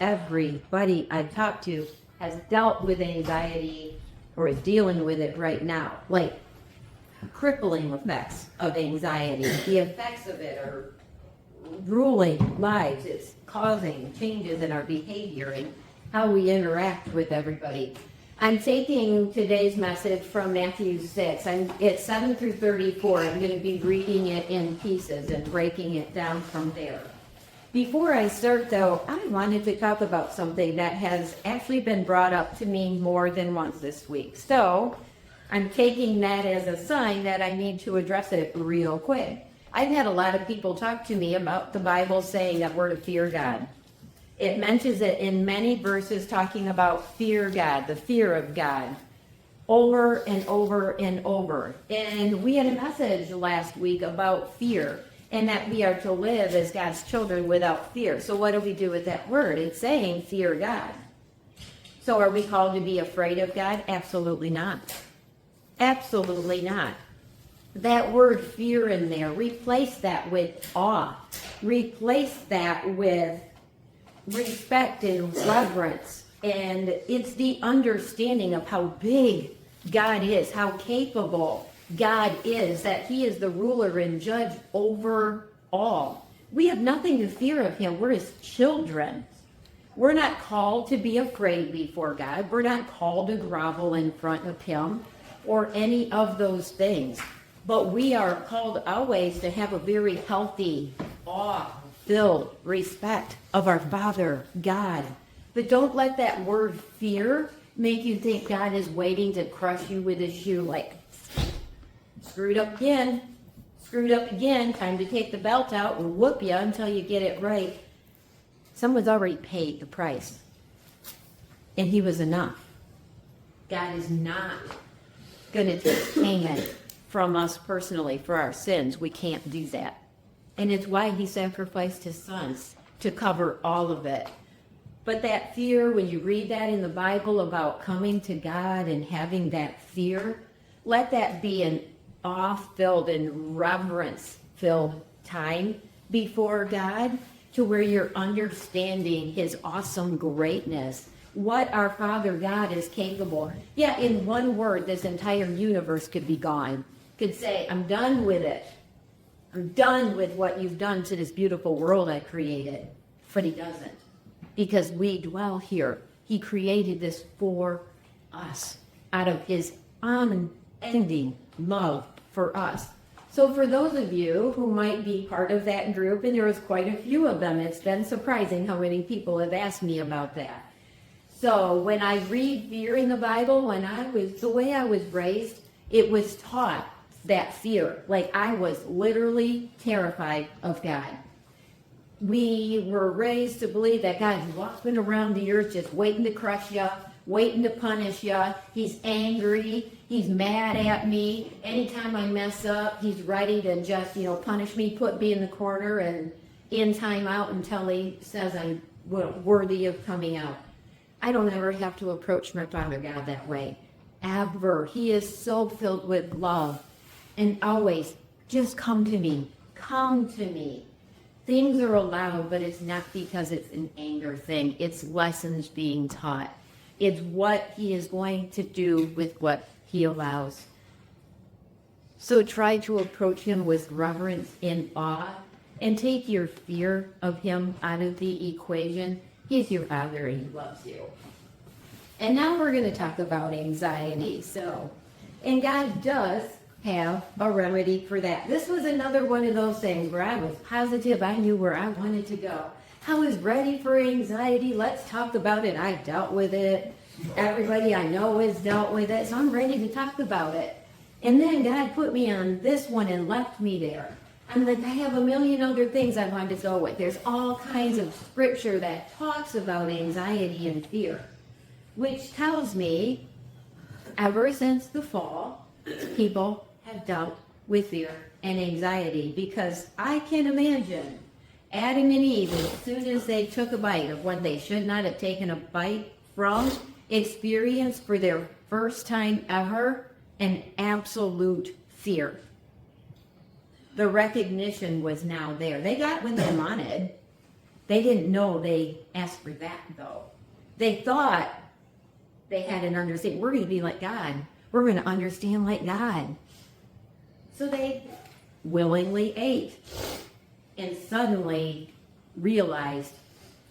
everybody I've talked to has dealt with anxiety or is dealing with it right now. Like crippling effects of anxiety. The effects of it are ruling lives. It's causing changes in our behavior and how we interact with everybody. I'm taking today's message from Matthew 6. It's 7 through 34. I'm going to be reading it in pieces and breaking it down from there. Before I start, though, I wanted to talk about something that has actually been brought up to me more than once this week. So I'm taking that as a sign that I need to address it real quick. I've had a lot of people talk to me about the Bible saying that we're to fear God. It mentions it in many verses talking about fear God, the fear of God, over and over and over. And we had a message last week about fear and that we are to live as God's children without fear. So what do we do with that word? It's saying fear God. So are we called to be afraid of God? Absolutely not. Absolutely not. That word fear in there, replace that with awe. Replace that with respect and reverence. And it's the understanding of how big God is, how capable God is, that he is the ruler and judge over all. We have nothing to fear of him. We're his children. We're not called to be afraid before God. We're not called to grovel in front of him or any of those things. But we are called always to have a very healthy, awe-filled respect of our Father, God. But don't let that word fear make you think God is waiting to crush you with his shoe, like, screwed up again, time to take the belt out and whoop you until you get it right. Someone's already paid the price, and he was enough. God is not going to take payment from us personally for our sins. We can't do that. And it's why he sacrificed his sons to cover all of it. But that fear, when you read that in the Bible about coming to God and having that fear, let that be an awe-filled and reverence-filled time before God, to where you're understanding his awesome greatness, what our Father God is capable. Yeah, in one word, this entire universe could be gone. Could say, I'm done with it. I'm done with what you've done to this beautiful world I created. But he doesn't, because we dwell here. He created this for us out of his unending love for us. So for those of you who might be part of that group, and there was quite a few of them, it's been surprising how many people have asked me about that. So when I read fear in the Bible, the way I was raised, it was taught that fear. Like, I was literally terrified of God. We were raised to believe that God's walking around the earth just waiting to crush you, waiting to punish you. He's angry. He's mad at me. Anytime I mess up, he's ready to just, punish me, put me in the corner and in time out until he says I'm worthy of coming out. I don't ever have to approach my Father God that way. Ever. He is so filled with love. And always, just come to me. Come to me. Things are allowed, but it's not because it's an anger thing. It's lessons being taught. It's what he is going to do with what he allows. So try to approach him with reverence and awe, and take your fear of him out of the equation. He's your Father and he loves you. And now we're going to talk about anxiety. And God does have a remedy for that. This was another one of those things where I was positive I knew where I wanted to go. I was ready for anxiety. Let's talk about it. I dealt with it. Everybody I know has dealt with it, so I'm ready to talk about it. And then God put me on this one and left me there. I'm like, I have a million other things I wanted to go with. There's all kinds of scripture that talks about anxiety and fear, which tells me ever since the fall, people have dealt with fear and anxiety, because I can imagine Adam and Eve, as soon as they took a bite of what they should not have taken a bite from, experienced for their first time ever an absolute fear. The recognition was now there. They got what they wanted. They didn't know they asked for that, though. They thought they had an understanding. We're going to be like God. We're going to understand like God. So they willingly ate and suddenly realized,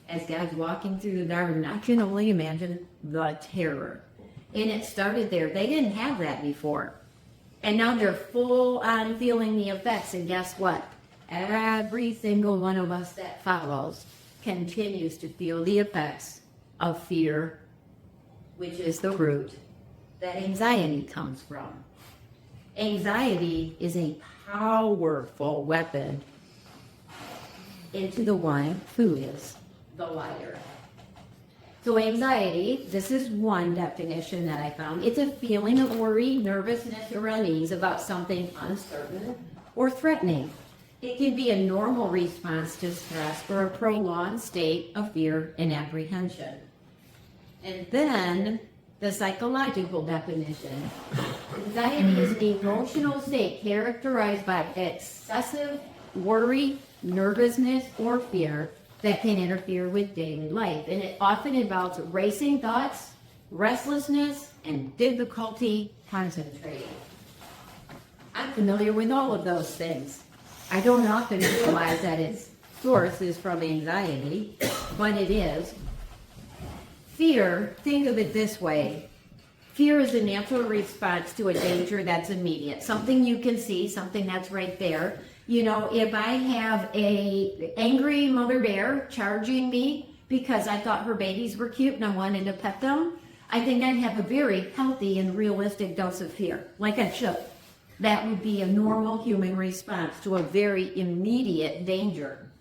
as God's walking through the garden, I can only imagine the terror. And it started there. They didn't have that before. And now they're full on feeling the effects. And guess what? Every single one of us that follows continues to feel the effects of fear, which is the root that anxiety comes from. Anxiety is a powerful weapon into the one who is the liar. So anxiety, this is one definition that I found. It's a feeling of worry, nervousness, or unease about something uncertain or threatening. It can be a normal response to stress or a prolonged state of fear and apprehension. And then the psychological definition. Anxiety is an emotional state characterized by excessive worry, nervousness, or fear that can interfere with daily life. And it often involves racing thoughts, restlessness, and difficulty concentrating. I'm familiar with all of those things. I don't often realize that its source is from anxiety, but it is. Fear, think of it this way. Fear is a natural response to a danger that's immediate, something you can see, something that's right there. You know, if I have a angry mother bear charging me because I thought her babies were cute and I wanted to pet them, I think I'd have a very healthy and realistic dose of fear, like I should. That would be a normal human response to a very immediate danger.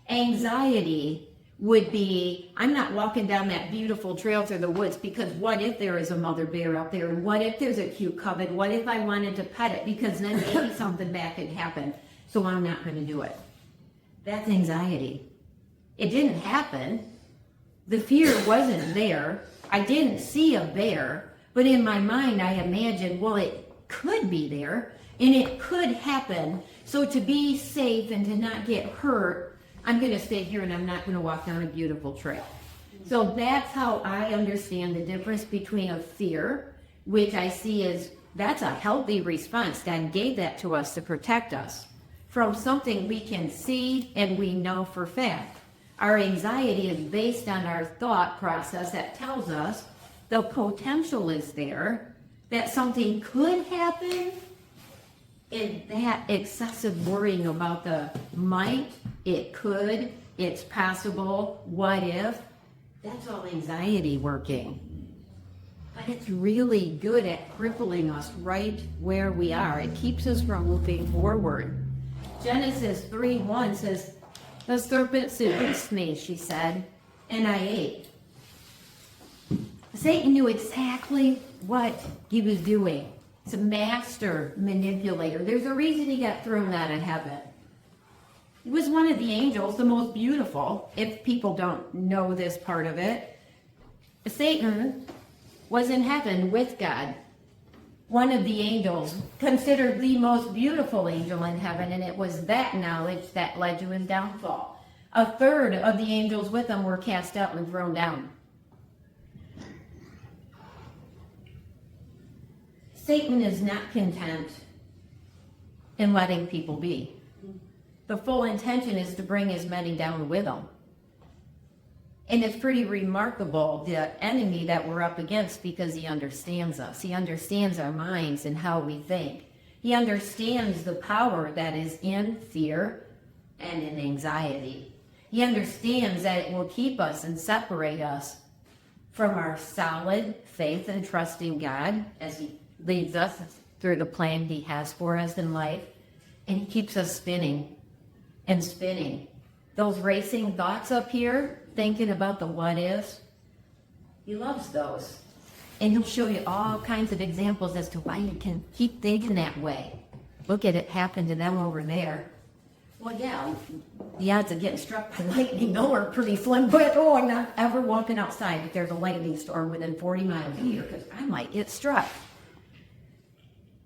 Anxiety would be, I'm not walking down that beautiful trail through the woods because what if there is a mother bear out there? And what if there's a cute cub? What if I wanted to pet it? Because then maybe something bad could happen. So I'm not going to do it. That's anxiety. It didn't happen. The fear wasn't there. I didn't see a bear, but in my mind I imagined, well, it could be there and it could happen. So to be safe and to not get hurt, I'm going to stay here and I'm not going to walk down a beautiful trail. So that's how I understand the difference between a fear, which I see as that's a healthy response. God gave that to us to protect us from something we can see and we know for fact. Our anxiety is based on our thought process that tells us the potential is there, that something could happen, and that excessive worrying about the might, it could, it's possible, what if, that's all anxiety working. But it's really good at crippling us right where we are. It keeps us from moving forward. Genesis 3:1 says, the serpent seduced me, she said, and I ate. Satan knew exactly what he was doing. He's a master manipulator. There's a reason he got thrown out of heaven. He was one of the angels, the most beautiful, if people don't know this part of it. Satan was in heaven with God. One of the angels, considered the most beautiful angel in heaven, and it was that knowledge that led to his downfall. A third of the angels with him were cast out and thrown down. Satan is not content in letting people be. The full intention is to bring as many down with him. And it's pretty remarkable, the enemy that we're up against, because he understands us. He understands our minds and how we think. He understands the power that is in fear and in anxiety. He understands that it will keep us and separate us from our solid faith and trust in God as he leads us through the plan he has for us in life. And he keeps us spinning and spinning. Those racing thoughts up here, thinking about the what ifs, he loves those. And he'll show you all kinds of examples as to why you can keep thinking that way. Look at it happen to them over there. Well, yeah, the odds of getting struck by lightning, though, are pretty slim. But, I'm not ever walking outside if there's a lightning storm within 40 miles here, because I might get struck.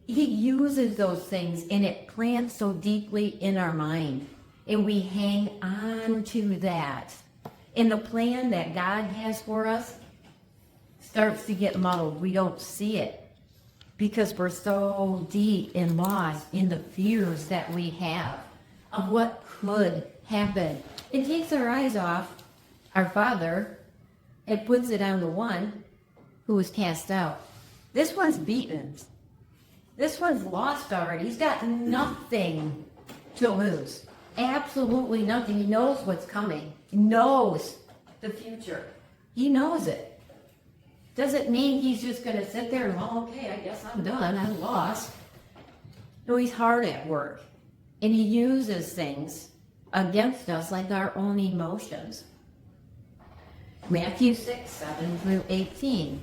He uses those things, and it plants so deeply in our mind. And we hang on to that. And the plan that God has for us starts to get muddled. We don't see it because we're so deep and lost in the fears that we have of what could happen. It takes our eyes off our Father and puts it on the one who was cast out. This one's beaten. This one's lost already. He's got nothing to lose. Absolutely nothing. He knows what's coming. He knows the future. He knows it. Doesn't mean he's just going to sit there and, well, okay, I guess I'm done. I'm lost. No, he's hard at work. And he uses things against us like our own emotions. Matthew 6:7-18.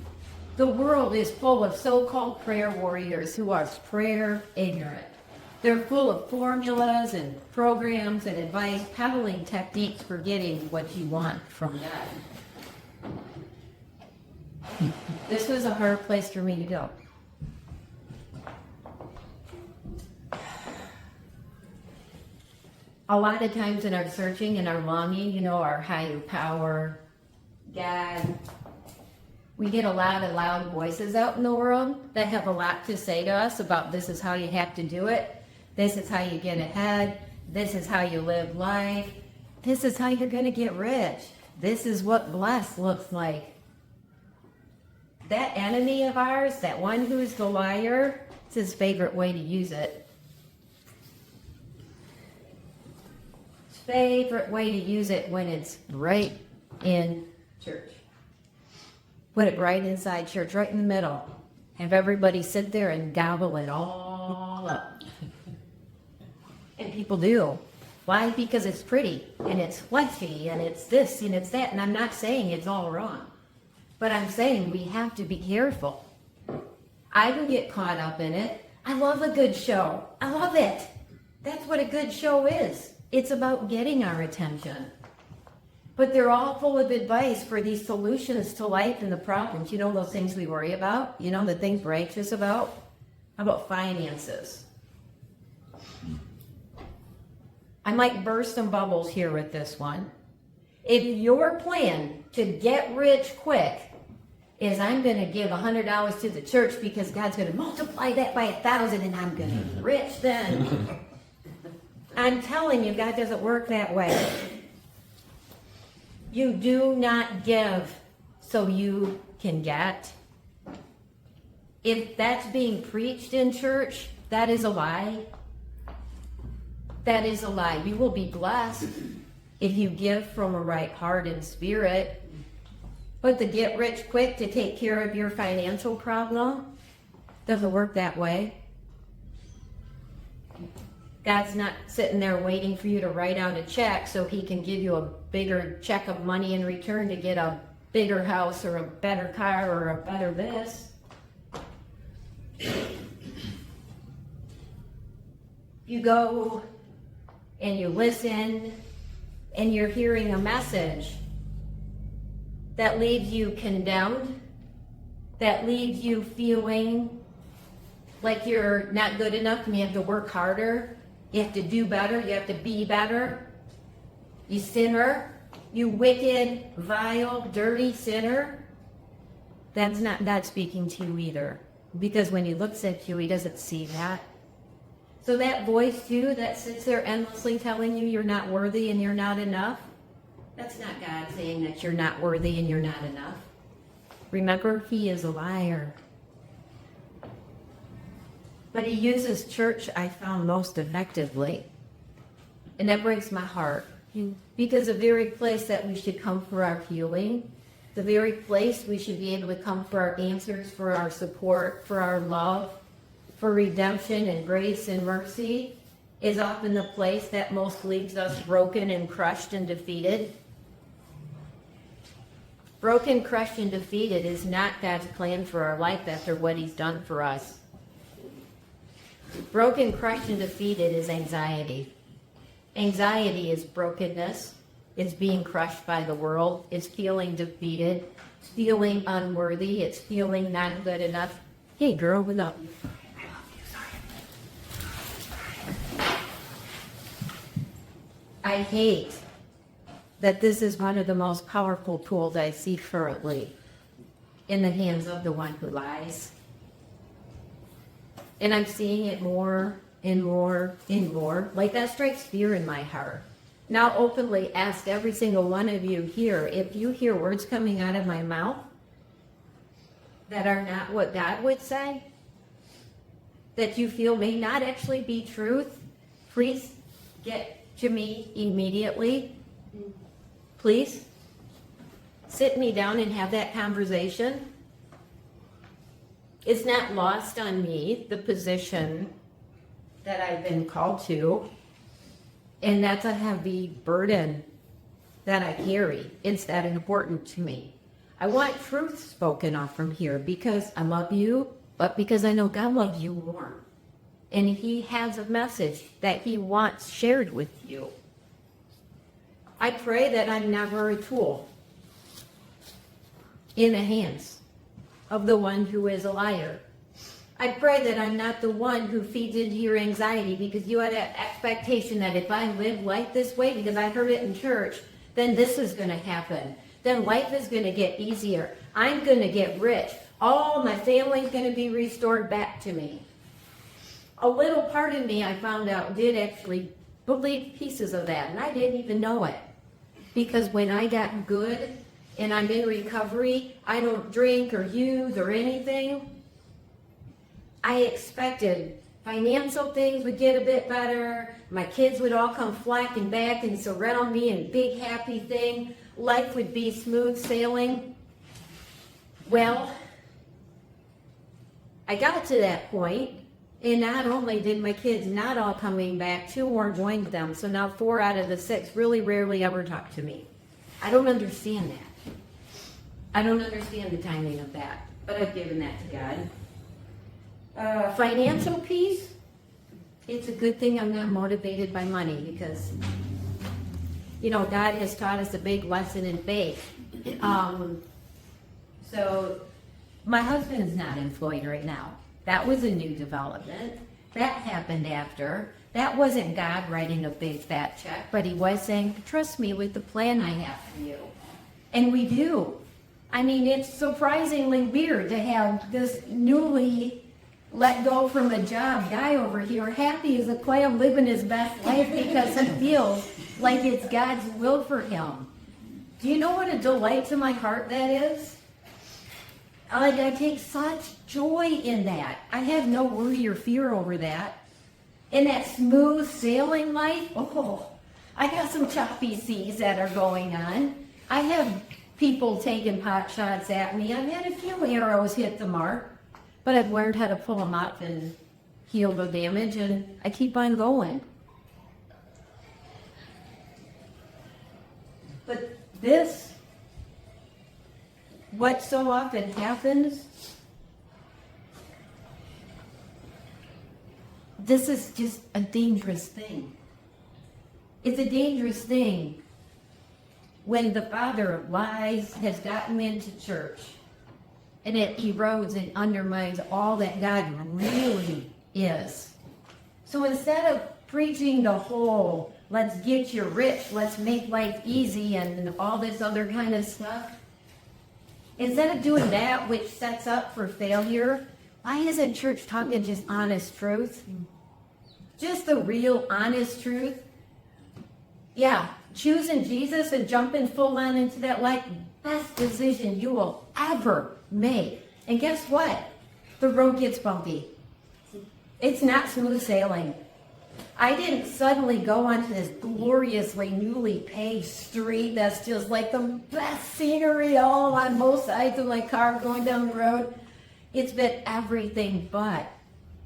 The world is full of so-called prayer warriors who are prayer ignorant. They're full of formulas and programs and advice, peddling techniques for getting what you want from God. This was a hard place for me to go. A lot of times in our searching and our longing, our higher power, God, we get a lot of loud voices out in the world that have a lot to say to us about this is how you have to do it. This is how you get ahead. This is how you live life. This is how you're going to get rich. This is what blessed looks like. That enemy of ours, that one who's the liar, it's his favorite way to use it. His favorite way to use it when it's right in church. Put it right inside church, right in the middle. Have everybody sit there and gobble it all up. And people do. Why? Because it's pretty, and it's flashy, and it's this, and it's that. And I'm not saying it's all wrong. But I'm saying we have to be careful. I can get caught up in it. I love a good show. I love it. That's what a good show is. It's about getting our attention. But they're all full of advice for these solutions to life and the problems. Those things we worry about? The things we're anxious about? How about finances? I might burst some bubbles here with this one. If your plan to get rich quick is I'm going to give $100 to the church because God's going to multiply that by 1,000 and I'm going to be rich then. I'm telling you, God doesn't work that way. You do not give so you can get. If that's being preached in church, that is a lie. That is a lie. You will be blessed if you give from a right heart and spirit. But to get rich quick to take care of your financial problem doesn't work that way. God's not sitting there waiting for you to write out a check so he can give you a bigger check of money in return to get a bigger house or a better car or a better this. You go and you listen and you're hearing a message that leaves you condemned, that leaves you feeling like you're not good enough and you have to work harder, you have to do better, you have to be better. You sinner, you wicked, vile, dirty sinner. That's not God speaking to you either. Because when he looks at you, he doesn't see that. So that voice too that sits there endlessly telling you you're not worthy and you're not enough, that's not God saying that you're not worthy and you're not enough. Remember, he is a liar. But he uses church, I found, most effectively. And that breaks my heart. Because the very place that we should come for our healing, the very place we should be able to come for our answers, for our support, for our love, for redemption and grace and mercy, is often the place that most leaves us broken and crushed and defeated. Broken, crushed, and defeated is not God's plan for our life after what he's done for us. Broken, crushed, and defeated is anxiety. Anxiety is brokenness, is being crushed by the world, is feeling defeated, it's feeling unworthy, it's feeling not good enough. Hey girl, what's up? I hate that this is one of the most powerful tools I see currently in the hands of the one who lies. And I'm seeing it more and more and more. Like, that strikes fear in my heart. Now openly ask every single one of you here, if you hear words coming out of my mouth that are not what God would say, that you feel may not actually be truth, please get to me immediately. Please sit me down and have that conversation. It's not lost on me, the position that I've been called to. And that's a heavy burden that I carry. It's that important to me. I want truth spoken off from here because I love you, but because I know God loves you more. And He has a message that He wants shared with you. I pray that I'm never a tool in the hands of the one who is a liar. I pray that I'm not the one who feeds into your anxiety because you had an expectation that if I live life this way, because I heard it in church, then this is going to happen. Then life is going to get easier. I'm going to get rich. All my family's going to be restored back to me. A little part of me, I found out, did actually believe pieces of that, and I didn't even know it. Because when I got good and I'm in recovery, I don't drink or use or anything. I expected financial things would get a bit better. My kids would all come flocking back and surround me in big happy thing. Life would be smooth sailing. Well, I got to that point, and not only did my kids not all coming back, 2 more joined them. So now 4 out of the 6 really rarely ever talk to me. I don't understand that. I don't understand the timing of that, but I've given that to God. Financial peace, it's a good thing I'm not motivated by money because, God has taught us a big lesson in faith. So my husband is not employed right now. That was a new development. That happened after. That wasn't God writing a big fat check, but He was saying, trust me with the plan I have for you. And we do. I mean, it's surprisingly weird to have this newly let go from a job guy over here, happy as a clam, living his best life because he feels like it's God's will for him. Do you know what a delight to my heart that is? I take such joy in that. I have no worry or fear over that. In that smooth sailing life, I got some choppy seas that are going on. I have people taking pot shots at me. I've had a few arrows hit the mark. But I've learned how to pull them up and heal the damage, and I keep on going. But this, what so often happens, this is just a dangerous thing. It's a dangerous thing when the father of lies has gotten into church. And it erodes and undermines all that God really is. So instead of preaching the whole, let's get you rich, let's make life easy and all this other kind of stuff, instead of doing that, which sets up for failure, why isn't church talking just honest truth? Just the real honest truth? Yeah, choosing Jesus and jumping full on into that life, best decision you will ever make. And guess what? The road gets bumpy. It's not smooth sailing. I didn't suddenly go onto this gloriously newly paved street that's just like the best scenery all on both sides of my car going down the road. It's been everything but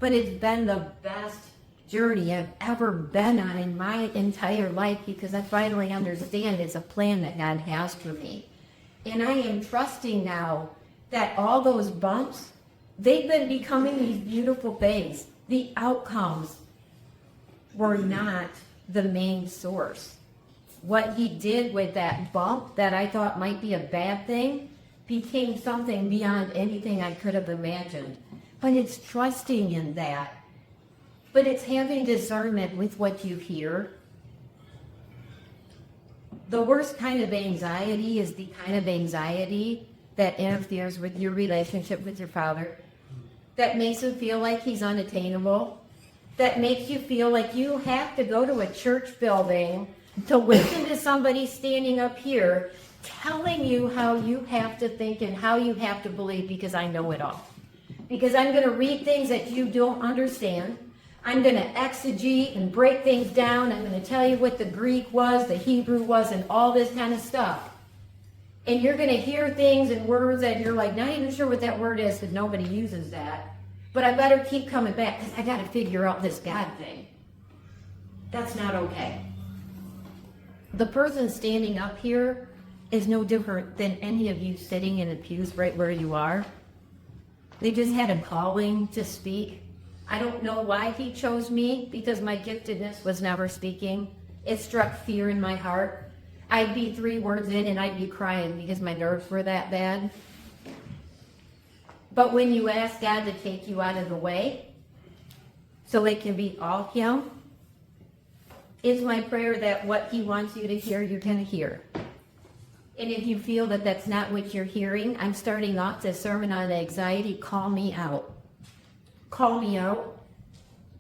it's been the best journey I've ever been on in my entire life because I finally understand it's a plan that God has for me. And I am trusting now that all those bumps, they've been becoming these beautiful things. The outcomes were not the main source. What He did with that bump that I thought might be a bad thing became something beyond anything I could have imagined. But it's trusting in that. But it's having discernment with what you hear. The worst kind of anxiety is the kind of anxiety that interferes with your relationship with your Father, that makes him feel like he's unattainable, that makes you feel like you have to go to a church building to listen to somebody standing up here telling you how you have to think and how you have to believe, because I know it all. Because I'm going to read things that you don't understand. I'm going to exegete and break things down. I'm going to tell you what the Greek was, the Hebrew was, and all this kind of stuff. And you're going to hear things and words that you're like, not even sure what that word is because nobody uses that. But I better keep coming back because I got to figure out this God thing. That's not okay. The person standing up here is no different than any of you sitting in the pews right where you are. They just had a calling to speak. I don't know why he chose me, because my giftedness was never speaking. It struck fear in my heart. I'd be 3 words in and I'd be crying because my nerves were that bad. But when you ask God to take you out of the way so it can be all him, it's my prayer that what he wants you to hear, you're going to hear. And if you feel that that's not what you're hearing, I'm starting off this sermon on anxiety. Call me out. Call me out.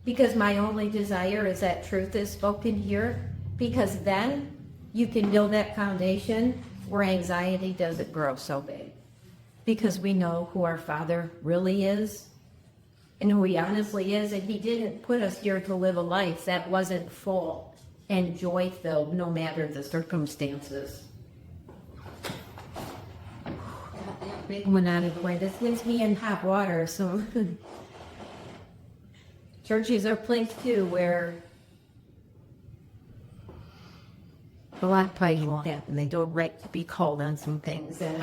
Because my only desire is that truth is spoken here. Because then you can build that foundation where anxiety doesn't grow so big. Because we know who our Father really is and who he honestly is. And he didn't put us here to live a life that wasn't full and joy-filled no matter the circumstances. Big one out of the way. This leaves me in hot water, so churches are places too where a lot of people won't happen. They don't like to be called on some things, and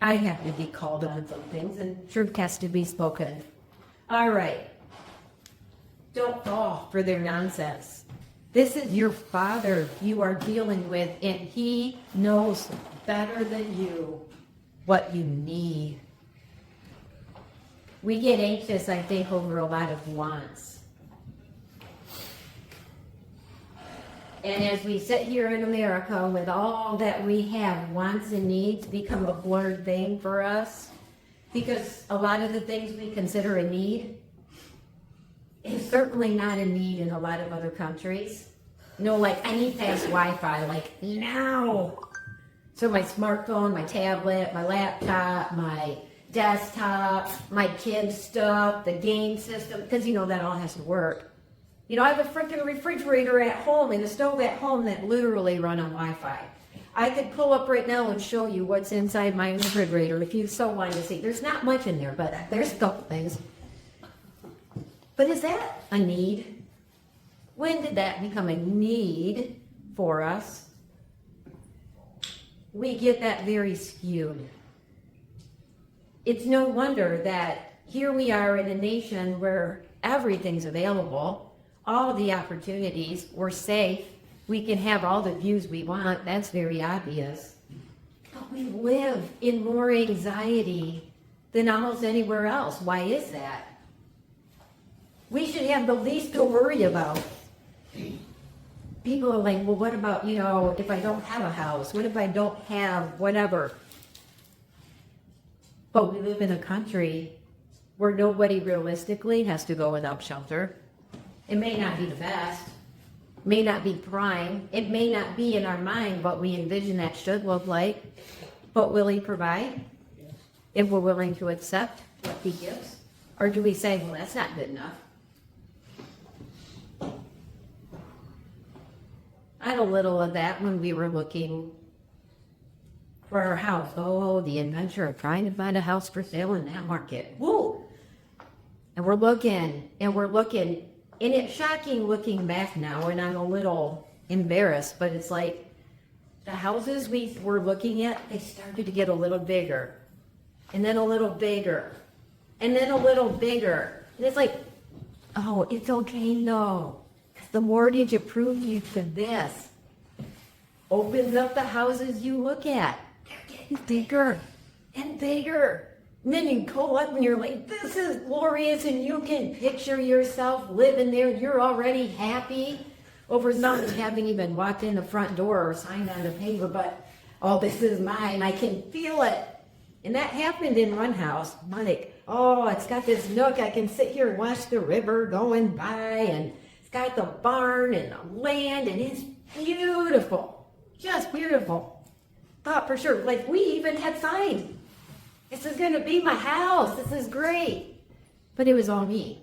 I have to be called on some things, and truth has to be spoken. All right, don't fall for their nonsense. This is your Father you are dealing with, and he knows better than you what you need. We get anxious, I think, over a lot of wants. And as we sit here in America with all that we have, wants and needs become a blurred thing for us, because a lot of the things we consider a need is certainly not a need in a lot of other countries. Like, I need fast Wi-Fi, like, now. So my smartphone, my tablet, my laptop, my desktop, my kids' stuff, the game system, because that all has to work. I have a freaking refrigerator at home and a stove at home that literally run on Wi-Fi. I could pull up right now and show you what's inside my refrigerator if you so wanted to see. There's not much in there, but there's a couple things. But is that a need? When did that become a need for us? We get that very skewed. It's no wonder that here we are in a nation where everything's available, all the opportunities, we're safe, we can have all the views we want, that's very obvious. But we live in more anxiety than almost anywhere else. Why is that? We should have the least to worry about. People are like, well, what about, if I don't have a house? What if I don't have whatever? But we live in a country where nobody realistically has to go without shelter. It may not be the best, may not be prime, it may not be in our mind what we envision that should look like, but will he provide? If we're willing to accept what he gives? Or do we say, well, that's not good enough? I had a little of that when we were looking for our house. Oh, the adventure of trying to find a house for sale in that market. Woo! And we're looking, and it's shocking looking back now, and I'm a little embarrassed, but it's like the houses we were looking at, they started to get a little bigger, and then a little bigger, and then a little bigger. And it's like, oh, it's okay, no. The mortgage approved you for this. Opens up the houses you look at. They're getting bigger and bigger. And then you go up and you're like, this is glorious, and you can picture yourself living there. You're already happy. over something, haven't even walked in the front door or signed on the paper, but, oh, this is mine, I can feel it. And that happened in one house. I'm like, oh, it's got this nook, I can sit here and watch the river going by, and it's got the barn and the land, and it's beautiful, just beautiful. Thought for sure, like we even had signed, this is gonna be my house, this is great. But it was all me.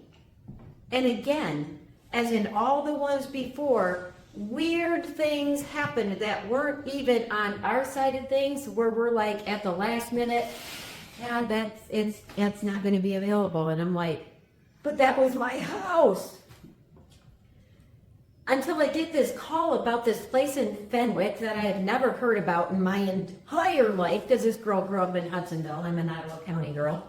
And again, as in all the ones before, weird things happened that weren't even on our side of things, where we're like at the last minute, yeah, that's not going to be available. And I'm like, but that was my house. Until I get this call about this place in Fenwick that I had never heard about in my entire life, because this girl grew up in Hudsonville. I'm an Ottawa County girl.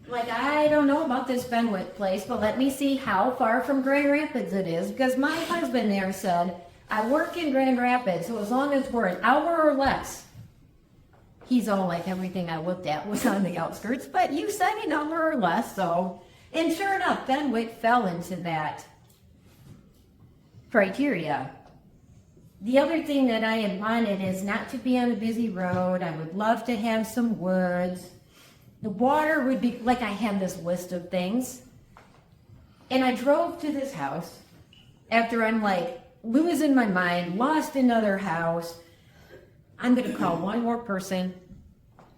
Like, I don't know about this Fenwick place, but let me see how far from Grand Rapids it is, because my husband there said, I work in Grand Rapids, so as long as we're an hour or less. He's all like, everything I looked at was on the outskirts, but you said an hour or less, so. And sure enough, Fenwick fell into that criteria. The other thing that I had wanted is not to be on a busy road. I would love to have some woods. The water would be, like I had this list of things. And I drove to this house after I'm like losing my mind, lost another house. I'm going to call one more person.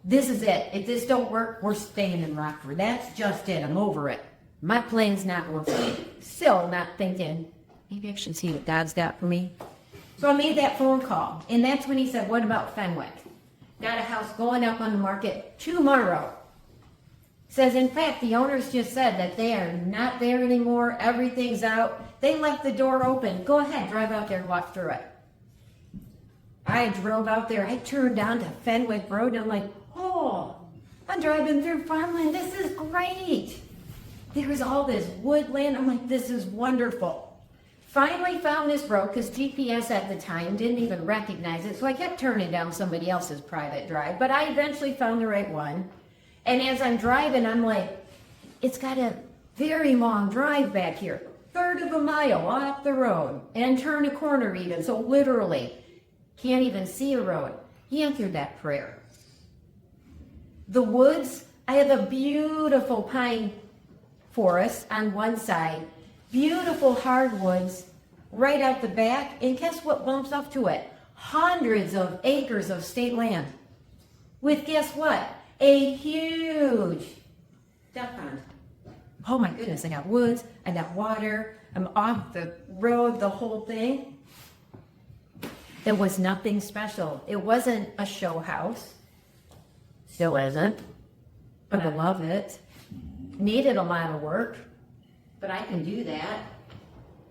This is it. If this don't work, we're staying in Rockford. That's just it. I'm over it. My plan's not working. Still not thinking, maybe I should see what God's got for me. So I made that phone call. And that's when he said, what about Fenwick? Got a house going up on the market tomorrow. Says, in fact, the owners just said that they are not there anymore. Everything's out. They left the door open. Go ahead, drive out there and walk through it. I drove out there. I turned down to Fenwick Road, and I'm like, oh, I'm driving through farmland. This is great. There was all this woodland. I'm like, this is wonderful. Finally found this road, because GPS at the time didn't even recognize it, so I kept turning down somebody else's private drive, but I eventually found the right one. And as I'm driving, I'm like, it's got a very long drive back here, third of a mile off the road, and turn a corner even, so literally, can't even see a road. He answered that prayer. The woods, I have a beautiful pine forest on one side, beautiful hardwoods right out the back, and guess what bumps up to it? Hundreds of acres of state land. With guess what? A huge duck pond. Oh my goodness, I got woods, I got water, I'm off the road, the whole thing. It was nothing special. It wasn't a show house. Still isn't. But I love it. Needed a lot of work, but I can do that.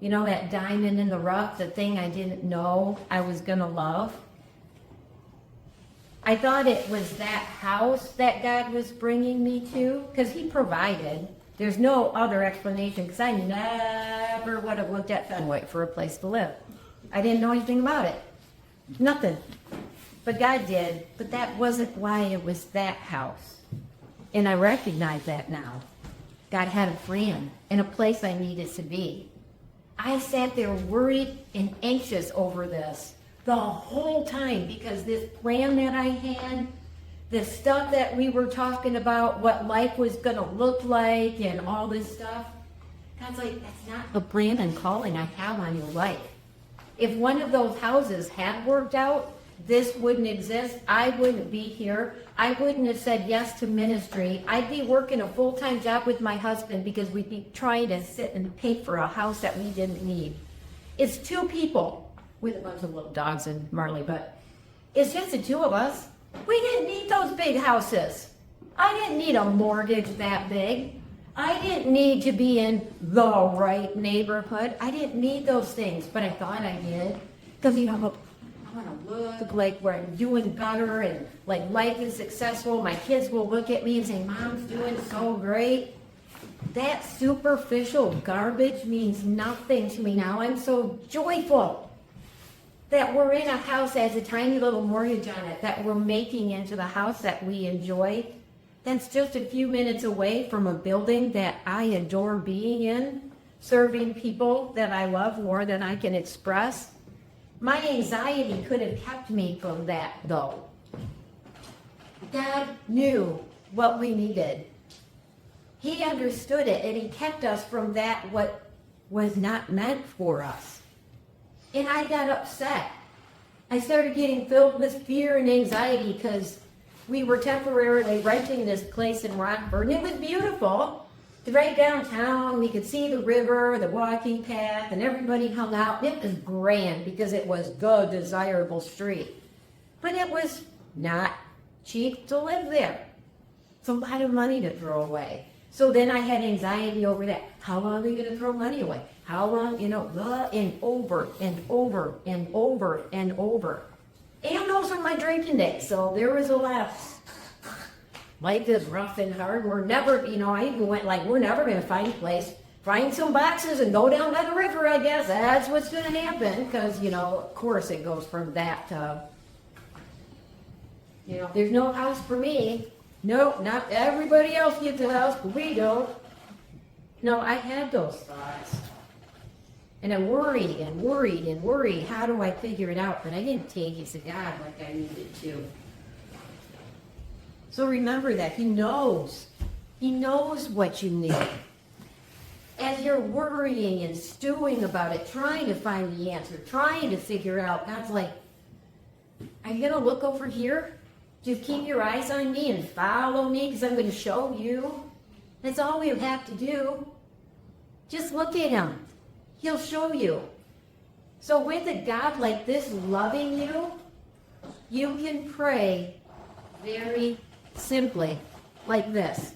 You know, that diamond in the rough, the thing I didn't know I was gonna love. I thought it was that house that God was bringing me to, because he provided. There's no other explanation, because I never would have looked at Fenwick for a place to live. I didn't know anything about it. Nothing. But God did. But that wasn't why it was that house. And I recognize that now. God had a plan and a place I needed to be. I sat there worried and anxious over this the whole time, because this plan that I had, this stuff that we were talking about, what life was going to look like and all this stuff, God's like, that's not the plan and calling I have on your life. If one of those houses had worked out, this wouldn't exist. I wouldn't be here. I wouldn't have said yes to ministry. I'd be working a full-time job with my husband, because we'd be trying to sit and pay for a house that we didn't need. It's two people with a bunch of little dogs and Marley, but it's just the two of us. We didn't need those big houses. I didn't need a mortgage that big. I didn't need to be in the right neighborhood. I didn't need those things, but I thought I did. Because, you know, I want to look like we're doing better and like life is successful. My kids will look at me and say, Mom's doing so great. That superficial garbage means nothing to me now. I'm so joyful that we're in a house that has a tiny little mortgage on it, that we're making into the house that we enjoy. That's just a few minutes away from a building that I adore being in. serving people that I love more than I can express. My anxiety could have kept me from that, though. God knew what we needed. He understood it, and he kept us from that what was not meant for us. And I got upset. I started getting filled with fear and anxiety because we were temporarily renting this place in Rockford, and it was beautiful. Right downtown, we could see the river, the walking path, and everybody hung out. It was grand because it was the desirable street. But it was not cheap to live there. It's a lot of money to throw away. So then I had anxiety over that. How long are you going to throw money away? How long, and over and over and over and over. And those are my drinking days. So there was a lot of, life is rough and hard. We're never, I even went like, we're never going to find a place. Find some boxes and go down by the river, I guess. That's what's going to happen. Because, of course it goes from that to, there's no house for me. No, not everybody else gets a house, but we don't. No, I had those thoughts. And I worried and worried and worried. How do I figure it out? But I didn't take it to God like I needed to. So remember that. He knows. He knows what you need. As you're worrying and stewing about it, trying to find the answer, trying to figure out, God's like, are you going to look over here? Just keep your eyes on me and follow me because I'm going to show you. That's all we have to do. Just look at him. He'll show you. So with a God like this loving you, you can pray very simply like this.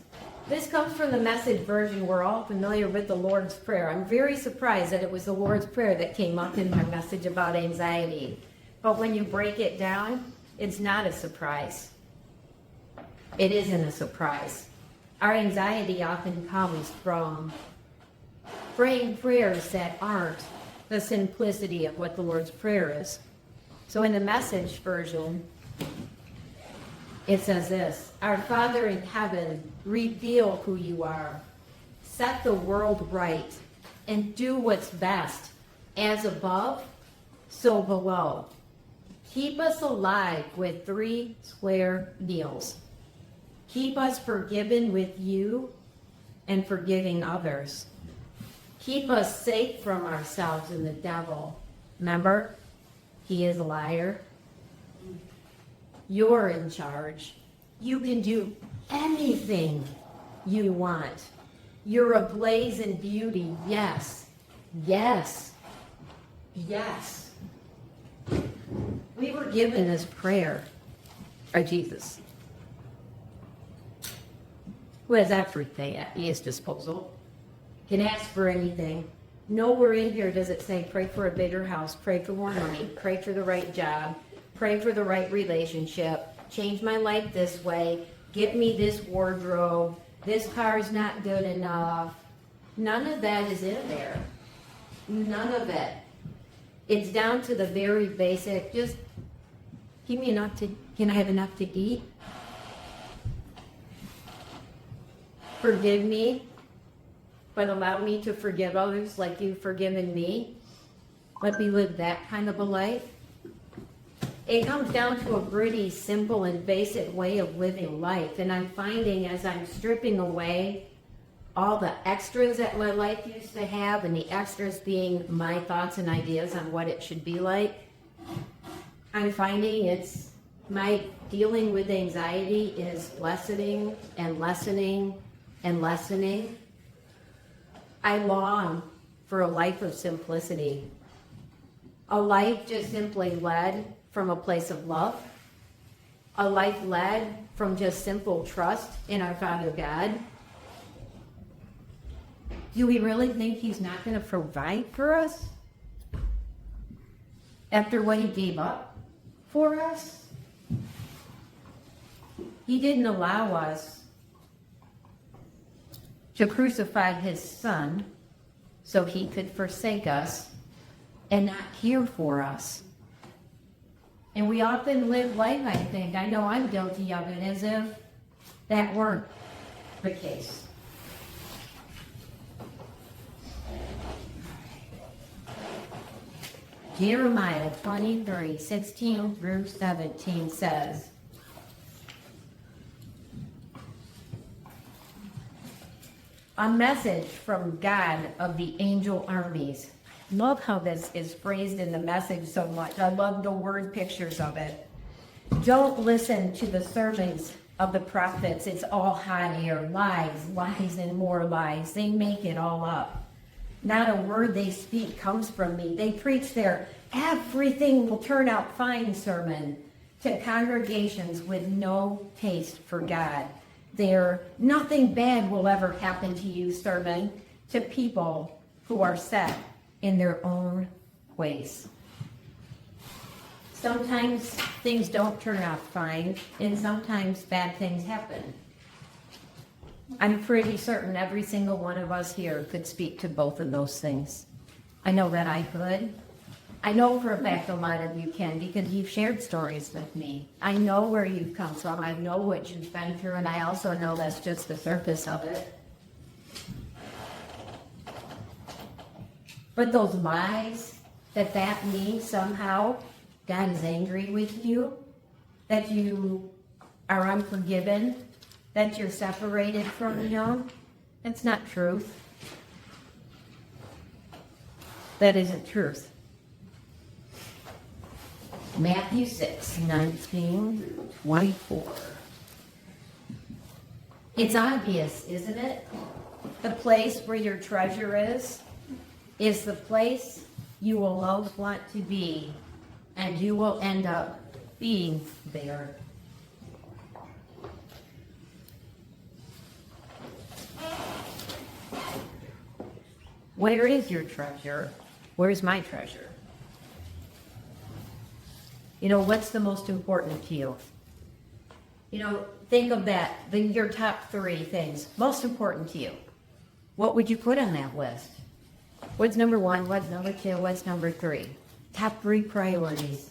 This comes from the Message version. We're all familiar with the Lord's Prayer. I'm very surprised that it was the Lord's Prayer that came up in my message about anxiety. But when you break it down, it's not a surprise. It isn't a surprise. Our anxiety often comes from praying prayers that aren't the simplicity of what the Lord's Prayer is. So in the Message version, it says this: Our Father in heaven, reveal who you are. Set the world right and do what's best, as above, so below. Keep us alive with 3 square meals. Keep us forgiven with you and forgiving others. Keep us safe from ourselves and the devil. Remember, he is a liar. You're in charge. You can do anything you want. You're ablaze in beauty. Yes. Yes. Yes. We were given this prayer by Jesus, who has everything at his disposal, can ask for anything. Nowhere in here does it say pray for a bigger house, pray for more money, pray for the right job, pray for the right relationship, change my life this way, get me this wardrobe, this car's not good enough. None of that is in there. None of it. It's down to the very basic, just give me enough to, can I have enough to eat? Forgive me, but allow me to forgive others like you've forgiven me. Let me live that kind of a life. It comes down to a pretty simple and basic way of living life. And I'm finding as I'm stripping away all the extras that my life used to have, and the extras being my thoughts and ideas on what it should be like, I'm finding it's my dealing with anxiety is lessening and lessening and lessening. I long for a life of simplicity, a life just simply led from a place of love, a life led from just simple trust in our Father God. Do we really think he's not going to provide for us after what he gave up for us? He didn't allow us to crucify his son so he could forsake us and not care for us. And we often live life, I think, I know I'm guilty of it, as if that weren't the case. Jeremiah 23, 16 through 17 says, a message from God of the angel armies. Love how this is phrased in the message so much. I love the word pictures of it. Don't listen to the sermons of the prophets. It's all hot air, lies, lies, and more lies. They make it all up. Not a word they speak comes from me. They preach their everything will turn out fine sermon to congregations with no taste for God. Their nothing bad will ever happen to you sermon to people who are set in their own ways. Sometimes things don't turn out fine, and sometimes bad things happen. I'm pretty certain every single one of us here could speak to both of those things. I know that I could. I know for a fact a lot of you can because you've shared stories with me. I know where you've come from. I know what you've been through, and I also know that's just the surface of it. But those lies, that means somehow God is angry with you, that you are unforgiven, that you're separated from Him, that's not truth. That isn't truth. Matthew 6, 19, 24. It's obvious, isn't it? The place where your treasure is the place you will most want to be, and you will end up being there. Where is your treasure? Where's my treasure? You know, what's the most important to you? You know, think of that, your top 3 things most important to you. What would you put on that list? What's number 1? What's number 2? What's number 3? Top 3 priorities.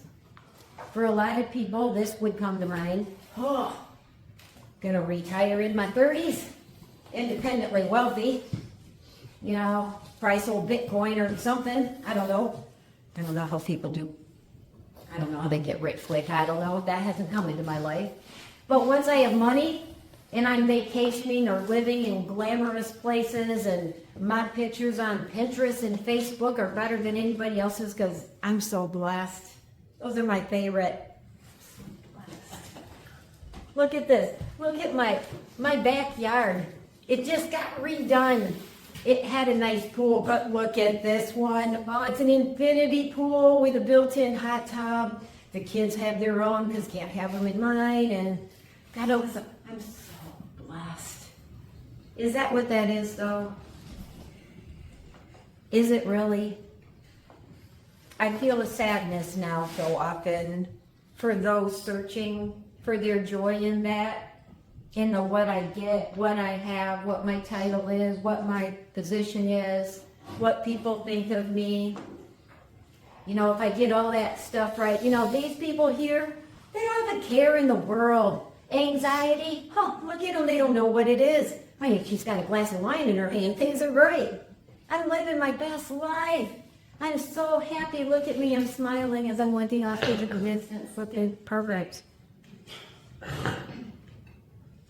For a lot of people, this would come to mind. Oh, gonna retire in my 30s, independently wealthy. You know, price old Bitcoin or something. I don't know how people do. I don't know how they get rich quick. I don't know. That hasn't come into my life. But once I have money and I'm vacationing or living in glamorous places and my pictures on Pinterest and Facebook are better than anybody else's because I'm so blessed. Those are my favorite. Look at this. Look at my backyard. It just got redone. It had a nice pool, but look at this one. Oh, it's an infinity pool with a built-in hot tub. The kids have their own because can't have them in mine. And God knows I'm so blessed. Is that what that is, though? Is it really? I feel a sadness now so often for those searching for their joy in that. In the what I get, what I have, what my title is, what my position is, what people think of me. You know, if I get all that stuff right, you know, these people here, they don't have a care in the world. Anxiety, oh, look at them, they don't know what it is. I mean, she's got a glass of wine in her hand, things are great. I'm living my best life. I'm so happy, look at me, I'm smiling as I'm looking off to the distance, looking perfect.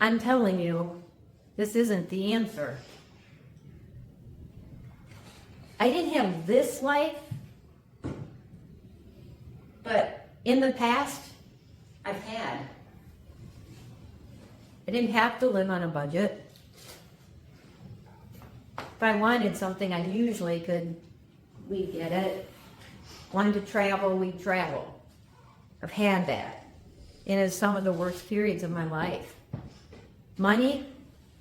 I'm telling you, this isn't the answer. I didn't have this life, but in the past, I've had. I didn't have to live on a budget. If I wanted something, I usually could, we'd get it. Wanted to travel, we'd travel. I've had that. And it's some of the worst periods of my life. Money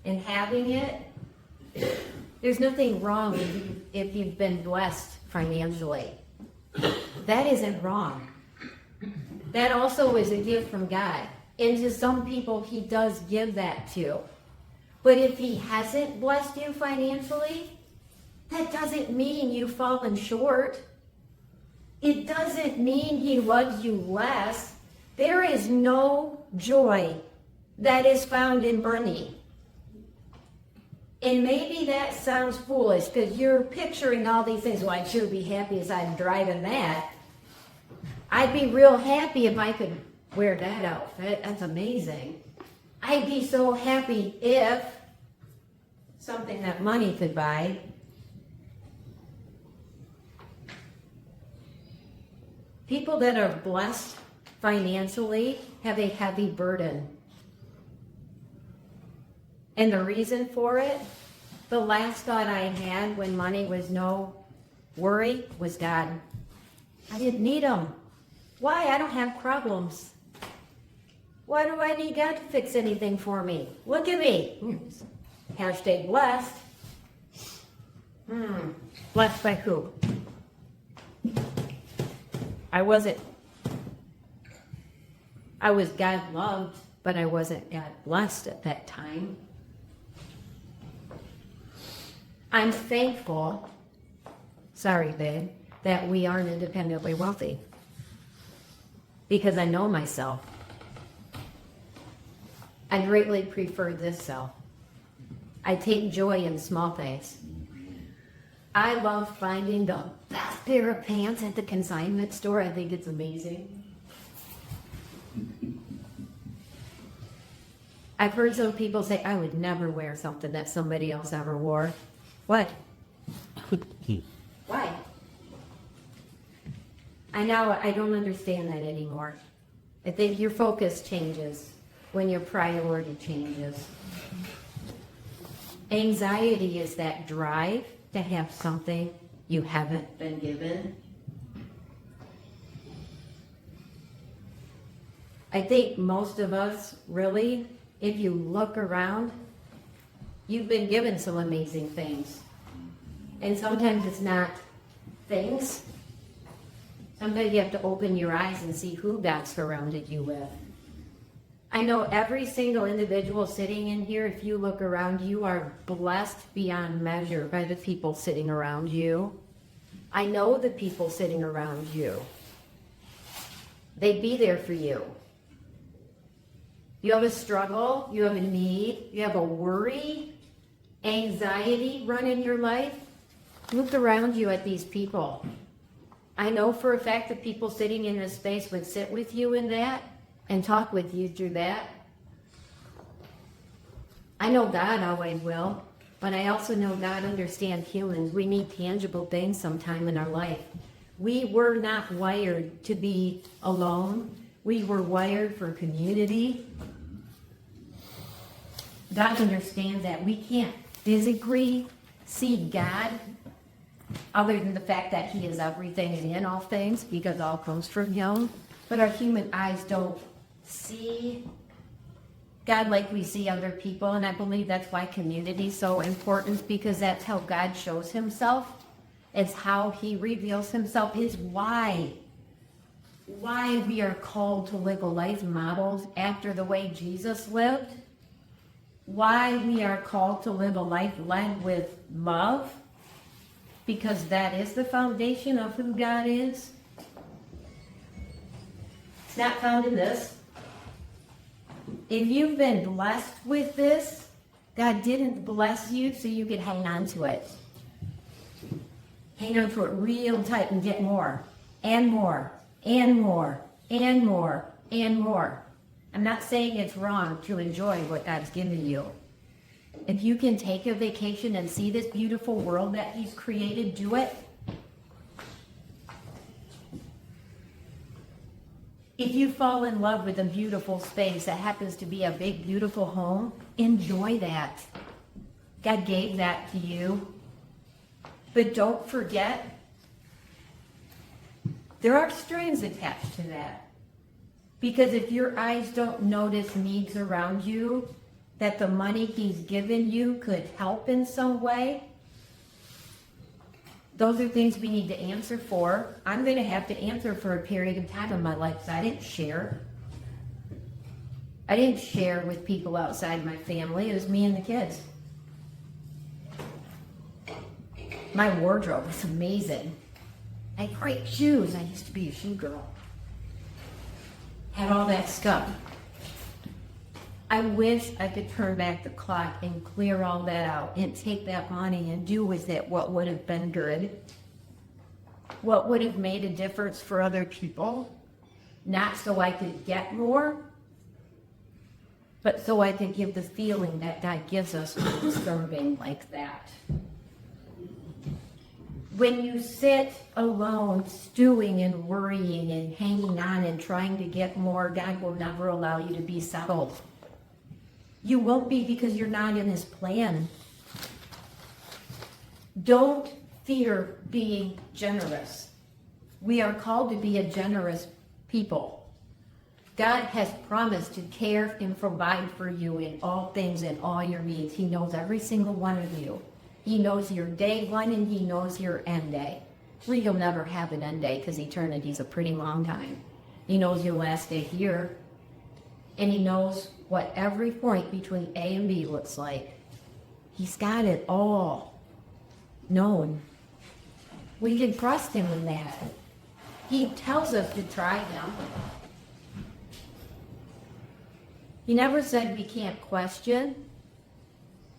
and having it, there's nothing wrong if you've been blessed financially. That isn't wrong. That also is a gift from God. And to some people, He does give that to. But if He hasn't blessed you financially, that doesn't mean you've fallen short. It doesn't mean He loves you less. There is no joy that is found in money. And maybe that sounds foolish because you're picturing all these things. Well, I'd sure be happy as I'm driving that. I'd be real happy if I could wear that outfit. That's amazing. I'd be so happy if something that money could buy. People that are blessed financially have a heavy burden. And the reason for it, the last thought I had when money was no worry was God. I didn't need him. Why? I don't have problems. Why do I need God to fix anything for me? Look at me. Hashtag blessed. Blessed by who? I was God loved, but I wasn't God blessed at that time. I'm thankful, sorry babe, that we aren't independently wealthy. Because I know myself. I greatly prefer this self. I take joy in small things. I love finding the best pair of pants at the consignment store. I think it's amazing. I've heard some people say, I would never wear something that somebody else ever wore. What? Why? I don't understand that anymore. I think your focus changes when your priority changes. Anxiety is that drive to have something you haven't been given. I think most of us, really, if you look around, you've been given some amazing things. And sometimes it's not things. Sometimes you have to open your eyes and see who God surrounded you with. I know every single individual sitting in here, if you look around, you are blessed beyond measure by the people sitting around you. I know the people sitting around you. They'd be there for you. You have a struggle, you have a need, you have a worry, anxiety run in your life. Look around you at these people. I know for a fact that people sitting in this space would sit with you in that and talk with you through that. I know God always will, but I also know God understands humans. We need tangible things sometime in our life. We were not wired to be alone. We were wired for community. God understands that we can't physically see God other than the fact that he is everything and in all things, because all comes from him. But our human eyes don't see God like we see other people, and I believe that's why community is so important, because that's how God shows himself. It's how he reveals himself. It's why we are called to live a life modeled after the way Jesus lived. Why we are called to live a life led with love, because that is the foundation of who God is. It's not found in this. If you've been blessed with this, God didn't bless you so you could hang on to it. Hang on to it real tight and get more, and more, and more, and more, and more. I'm not saying it's wrong to enjoy what God's given you. If you can take a vacation and see this beautiful world that he's created, do it. If you fall in love with a beautiful space that happens to be a big, beautiful home, enjoy that. God gave that to you. But don't forget, there are strings attached to that. Because if your eyes don't notice needs around you, that the money he's given you could help in some way, those are things we need to answer for. I'm going to have to answer for a period of time in my life, so I didn't share. I didn't share with people outside my family. It was me and the kids. My wardrobe was amazing. I had great shoes. I used to be a shoe girl. Had all that stuff. I wish I could turn back the clock and clear all that out and take that money and do with it what would have been good, what would have made a difference for other people. not so I could get more, but so I could give the feeling that God gives us when serving like that. When you sit alone, stewing and worrying and hanging on and trying to get more, God will never allow you to be settled. You won't be, because you're not in his plan. Don't fear being generous. We are called to be a generous people. God has promised to care and provide for you in all things and all your needs. He knows every single one of you. He knows your day one and he knows your end day. Actually, you'll never have an end day because eternity is a pretty long time. He knows your last day here. And he knows what every point between A and B looks like. He's got it all known. We can trust him in that. He tells us to try him. He never said we can't question,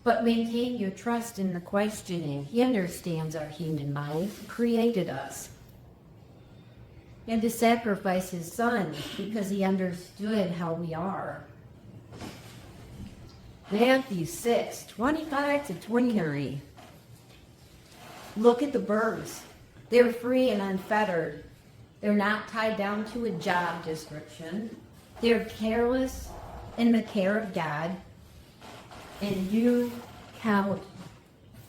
but maintain your trust in the questioning. He understands our human mind, created us. And to sacrifice his son because he understood how we are. Matthew 6:25-23. Look at the birds. They're free and unfettered. They're not tied down to a job description. They're careless in the care of God. And you count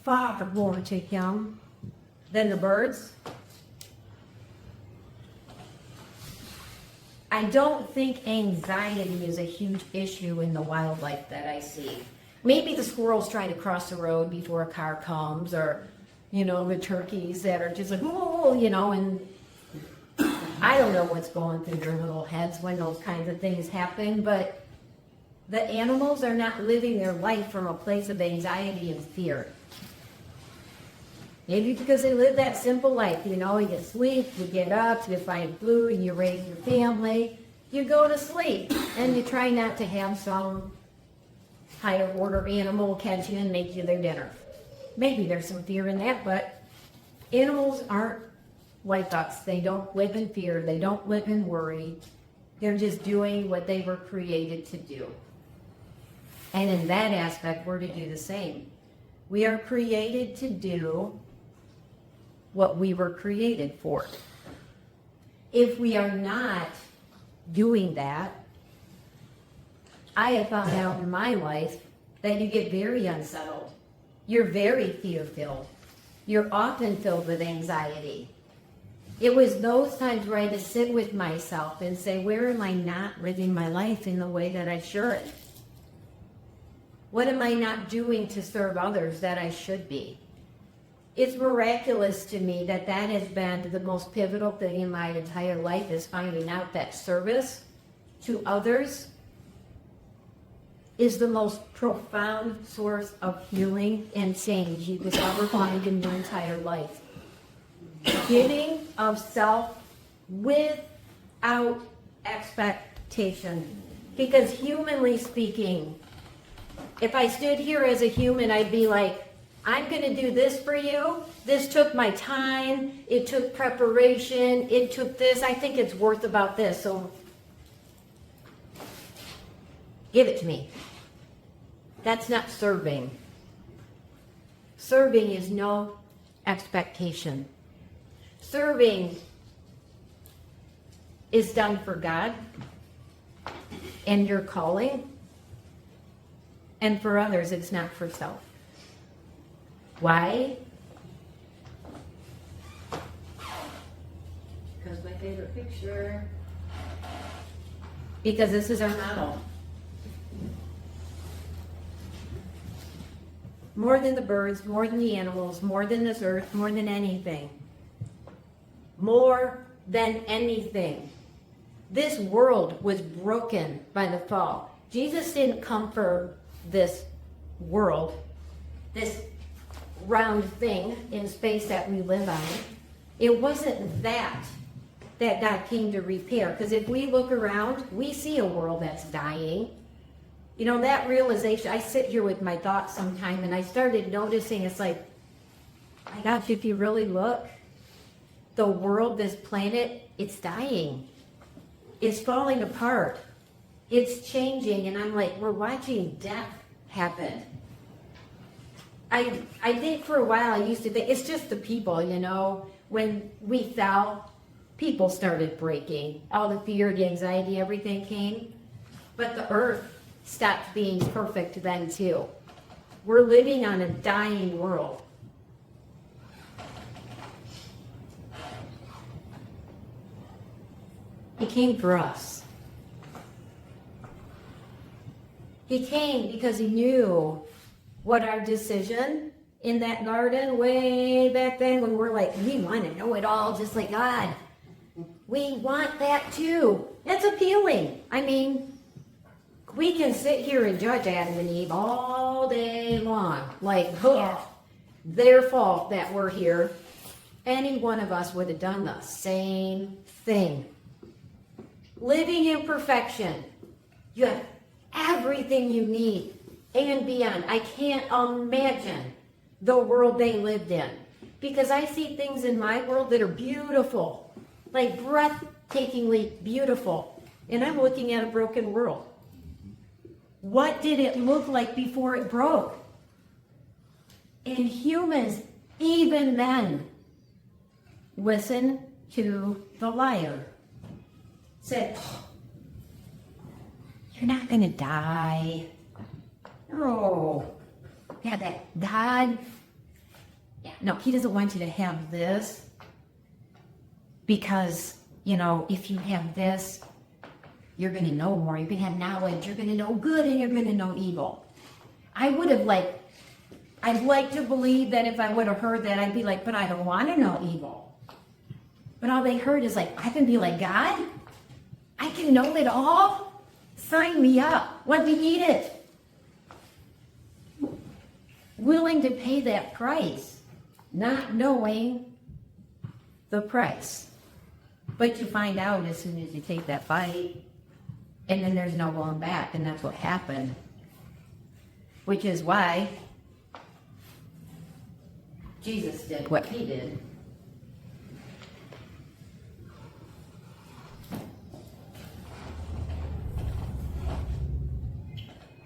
far more to him than the birds. I don't think anxiety is a huge issue in the wildlife that I see. Maybe the squirrels trying to cross the road before a car comes, or, the turkeys that are just like, oh, and I don't know what's going through their little heads when those kinds of things happen, but the animals are not living their life from a place of anxiety and fear. Maybe because they live that simple life, you sleep, you get up, you find food, you raise your family, you go to sleep, and you try not to have some higher order animal catch you and make you their dinner. Maybe there's some fear in that, but animals aren't like us. They don't live in fear, they don't live in worry. They're just doing what they were created to do. And in that aspect, we're to do the same. We are created to do what we were created for. If we are not doing that, I have found out in my life that you get very unsettled. You're very fear-filled. You're often filled with anxiety. It was those times where I had to sit with myself and say, where am I not living my life in the way that I should? What am I not doing to serve others that I should be? It's miraculous to me that has been the most pivotal thing in my entire life, is finding out that service to others is the most profound source of healing and change you could ever find in your entire life. Giving of self without expectation. Because humanly speaking, if I stood here as a human, I'd be like, I'm going to do this for you. This took my time. It took preparation. It took this. I think it's worth about this. So give it to me. That's not serving. Serving is no expectation. Serving is done for God and your calling. And for others, it's not for self. Why? Because my favorite picture. Because this is our model. More than the birds, more than the animals, more than this earth, more than anything. More than anything. This world was broken by the fall. Jesus didn't come for this world, this round thing in space that we live on. It wasn't that God came to repair. Because if we look around, we see a world that's dying. That realization, I sit here with my thoughts sometime and I started noticing, it's like, my gosh, if you really look, the world, this planet, it's dying. is falling apart. It's changing, and I'm like, we're watching death happen. I think for a while I used to think it's just the people, when we fell, people started breaking. All the fear, the anxiety, everything came. But the earth stopped being perfect then too. We're living on a dying world. He came for us. He came because he knew what our decision in that garden way back then, when we're like, we want to know it all just like God. We want that too. That's appealing. I mean, we can sit here and judge Adam and Eve all day long. Like, their fault that we're here. Any one of us would have done the same thing. Living in perfection. You have everything you need and beyond. I can't imagine the world they lived in, because I see things in my world that are beautiful, like breathtakingly beautiful, and I'm looking at a broken world. What did it look like before it broke? And humans, even then, listen to the liar. Said, you're not going to die. Oh, yeah, that God, no, he doesn't want you to have this, because, if you have this, you're going to know more. You're going to have knowledge. You're going to know good and you're going to know evil. I'd like to believe that if I would have heard that, I'd be like, but I don't want to know evil. But all they heard is like, I can be like God? I can know it all? Sign me up. Let me eat it. Willing to pay that price, not knowing the price. But you find out as soon as you take that fight, and then there's no going back, and that's what happened. Which is why Jesus did what he did.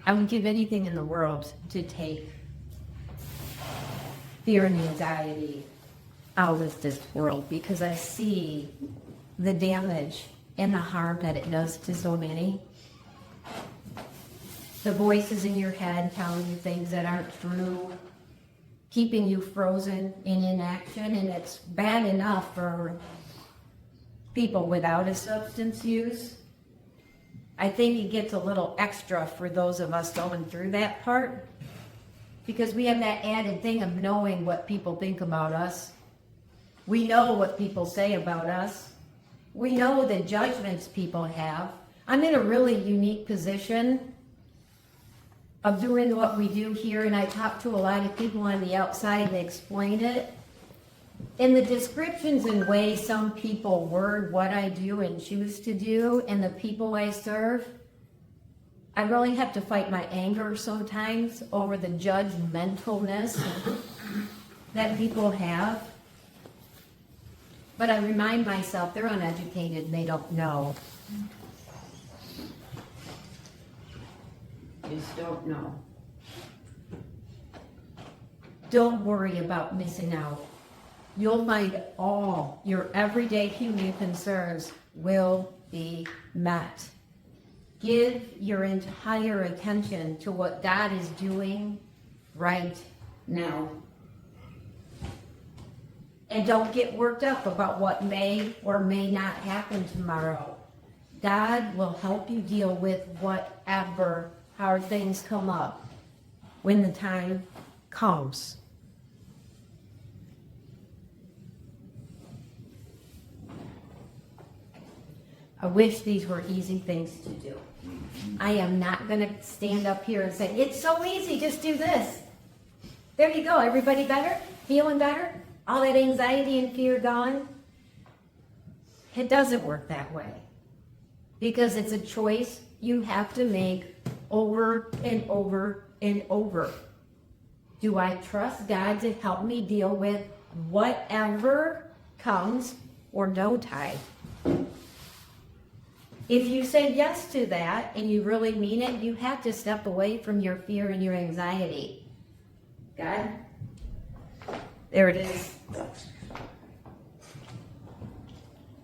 I would give anything in the world to take fear and anxiety out of this world, because I see the damage and the harm that it does to so many. The voices in your head telling you things that aren't true, keeping you frozen in inaction, and it's bad enough for people without a substance use. I think it gets a little extra for those of us going through that part, because we have that added thing of knowing what people think about us. We know what people say about us. We know the judgments people have. I'm in a really unique position of doing what we do here, and I talk to a lot of people on the outside and they explain it. In the descriptions and ways some people word what I do and choose to do and the people I serve, I really have to fight my anger sometimes over the judgmentalness that people have. But I remind myself they're uneducated and they don't know. Just don't know. Don't worry about missing out. You'll find all your everyday human concerns will be met. Give your entire attention to what God is doing right now. And don't get worked up about what may or may not happen tomorrow. God will help you deal with whatever hard things come up when the time comes. I wish these were easy things to do. I am not going to stand up here and say, it's so easy, just do this. There you go, everybody better? Feeling better? All that anxiety and fear gone? It doesn't work that way. Because it's a choice you have to make over and over and over. Do I trust God to help me deal with whatever comes or no tide? If you say yes to that and you really mean it, you have to step away from your fear and your anxiety. God? There it is.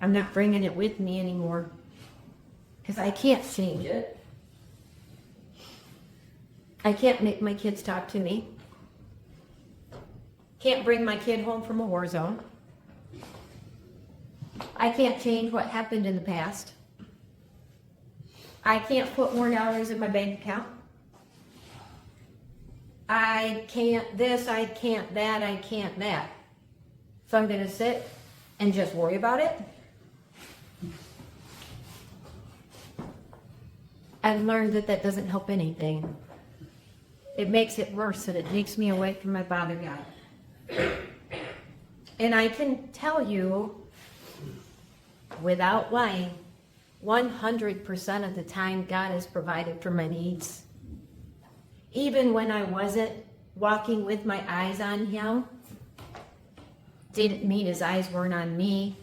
I'm not bringing it with me anymore because I can't change it. I can't make my kids talk to me. Can't bring my kid home from a war zone. I can't change what happened in the past. I can't put more dollars in my bank account. I can't this, I can't that, I can't that. So I'm going to sit and just worry about it. I've learned that that doesn't help anything. It makes it worse and it takes me away from my Father God. And I can tell you, without lying, 100% of the time God has provided for my needs. Even when I wasn't walking with my eyes on Him, didn't mean His eyes weren't on me.